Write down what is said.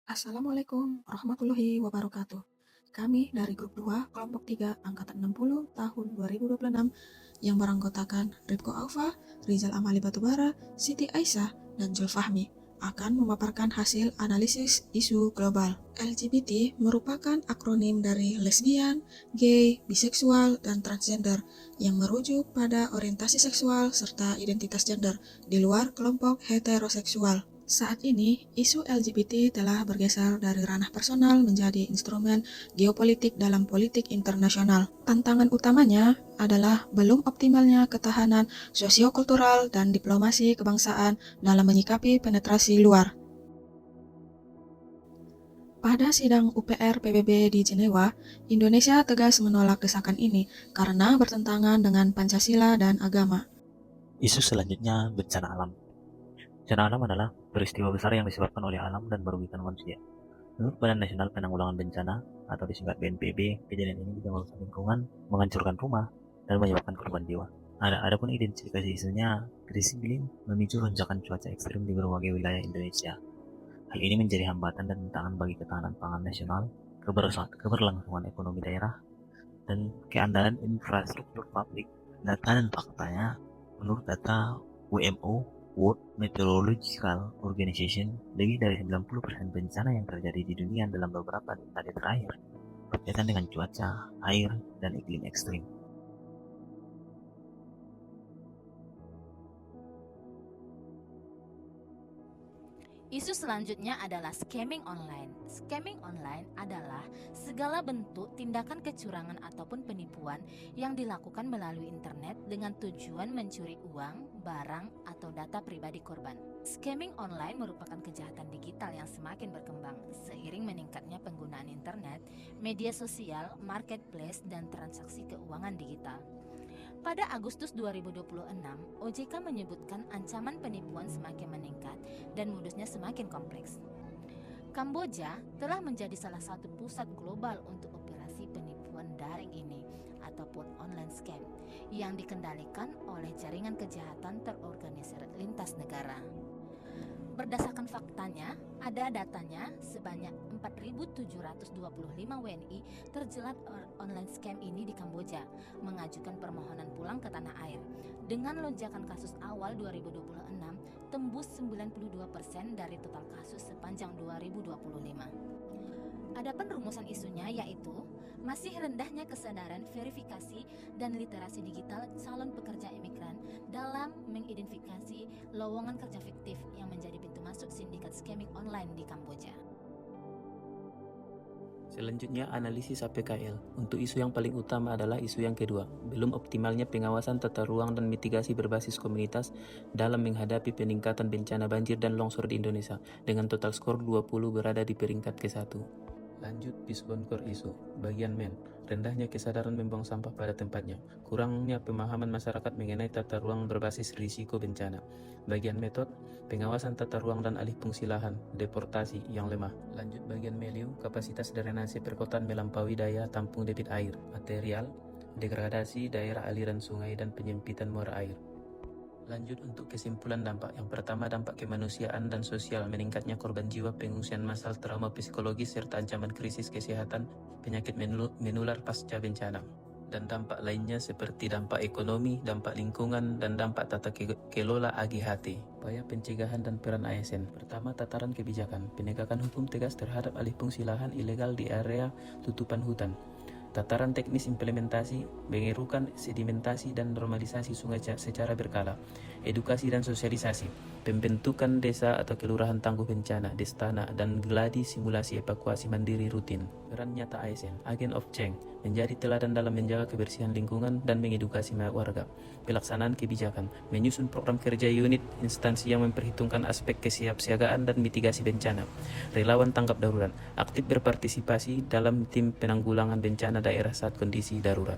Assalamualaikum warahmatullahi wabarakatuh. Kami dari grup 2, kelompok 3, angkatan 60, tahun 2026, yang beranggotakan Ripko Aufa, Rizal Amali Batubara, Siti Aisyah, dan Julfahmi, akan memaparkan hasil analisis isu global. LGBT merupakan akronim dari lesbian, gay, biseksual, dan transgender yang merujuk pada orientasi seksual serta identitas gender di luar kelompok heteroseksual. Saat ini, isu LGBT telah bergeser dari ranah personal menjadi instrumen geopolitik dalam politik internasional. Tantangan utamanya adalah belum optimalnya ketahanan sosiokultural dan diplomasi kebangsaan dalam menyikapi penetrasi luar. Pada sidang UPR PBB di Jenewa, Indonesia tegas menolak desakan ini karena bertentangan dengan Pancasila dan agama. Isu selanjutnya bencana alam. Bencana alam adalah peristiwa besar yang disebabkan oleh alam dan merugikan manusia. Menurut Badan Nasional Penanggulangan Bencana atau disingkat BNPB, kejadian ini bisa merusak lingkungan, menghancurkan rumah, dan menyebabkan korban jiwa. Adapun identifikasi isunya, krisis iklim memicu lonjakan cuaca ekstrim di berbagai wilayah Indonesia. Hal ini menjadi hambatan dan tantangan bagi ketahanan pangan nasional, keberlangsungan ekonomi daerah, dan keandalan infrastruktur publik. Data dan faktanya, menurut data WMO, World Meteorological Organization, lebih dari 90% bencana yang terjadi di dunia dalam beberapa dekade terakhir berkaitan dengan cuaca, air, dan iklim ekstrim. Isu selanjutnya adalah scamming online. Scamming online adalah segala bentuk tindakan kecurangan ataupun penipuan yang dilakukan melalui internet dengan tujuan mencuri uang, barang, atau data pribadi korban. Scamming online merupakan kejahatan digital yang semakin berkembang seiring meningkatnya penggunaan internet, media sosial, marketplace, dan transaksi keuangan digital. Pada Agustus 2026, OJK menyebutkan ancaman penipuan semakin meningkat dan modusnya semakin kompleks. Kamboja telah menjadi salah satu pusat global untuk operasi penipuan daring ini ataupun online scam yang dikendalikan oleh jaringan kejahatan terorganisir lintas negara. Berdasarkan faktanya, ada datanya sebanyak 4.725 WNI terjerat online scam ini di Kamboja, mengajukan permohonan pulang ke tanah air. Dengan lonjakan kasus awal 2026, tembus 92% dari total kasus sepanjang 2025. Adapun rumusan isunya yaitu masih rendahnya kesadaran verifikasi dan literasi digital calon pekerja imigran dalam mengidentifikasi lowongan kerja fiktif yang menjadi pintu masuk sindikat scamming online di Kamboja. Selanjutnya, analisis APKL. Untuk isu yang paling utama adalah isu yang kedua, belum optimalnya pengawasan tata ruang dan mitigasi berbasis komunitas dalam menghadapi peningkatan bencana banjir dan longsor di Indonesia, dengan total skor 20 berada di peringkat ke-1. Lanjut, Pisbonkor isu. Bagian men, rendahnya kesadaran membuang sampah pada tempatnya, kurangnya pemahaman masyarakat mengenai tata ruang berbasis risiko bencana. Bagian metode, pengawasan tata ruang dan alih fungsi lahan, deportasi yang lemah. Lanjut bagian meliu, kapasitas drainase perkotaan melampaui daya tampung debit air. Material, degradasi daerah aliran sungai dan penyempitan muara air. Lanjut untuk kesimpulan dampak. Yang pertama, dampak kemanusiaan dan sosial, meningkatnya korban jiwa, pengungsian massal, trauma psikologis, serta ancaman krisis kesehatan, penyakit menular pasca bencana. Dan dampak lainnya seperti dampak ekonomi, dampak lingkungan, dan dampak tata kelola AGHT. Upaya pencegahan dan peran ASN. Pertama, tataran kebijakan. Penegakan hukum tegas terhadap alih fungsi lahan ilegal di area tutupan hutan. Tataran teknis implementasi, mengerukan sedimentasi dan normalisasi sungai secara berkala. Edukasi dan sosialisasi, pembentukan desa atau kelurahan tangguh bencana, destana, dan geladi simulasi evakuasi mandiri rutin. Peran nyata ASN, agent of change, menjadi teladan dalam menjaga kebersihan lingkungan dan mengedukasi warga. Pelaksanaan kebijakan, menyusun program kerja unit instansi yang memperhitungkan aspek kesiapsiagaan dan mitigasi bencana. Relawan tanggap darurat, aktif berpartisipasi dalam tim penanggulangan bencana daerah saat kondisi darurat.